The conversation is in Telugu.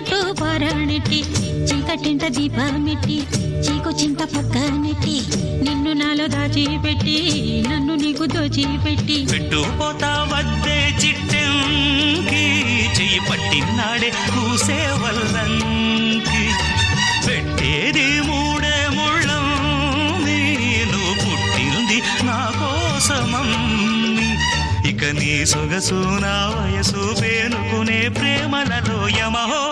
పట్టు పారాణెట్టి చీకటింట దీపమెట్టి చీకు చింత పక్క నెట్టి నిన్ను నాలో దాచిపెట్టి నన్ను నీకు దోచిపెట్టి పెట్టుపోతా వద్దే చిట్టంకి చెయ్యి పట్టినాడే కూసే వల్లంకి పెట్టేది మూడే ముళ్ళం నేను పుట్టింది నా కోసమమ్మి ఇక నీ సొగసు నా వయసు పేనుకునే ప్రేమలలో యమహో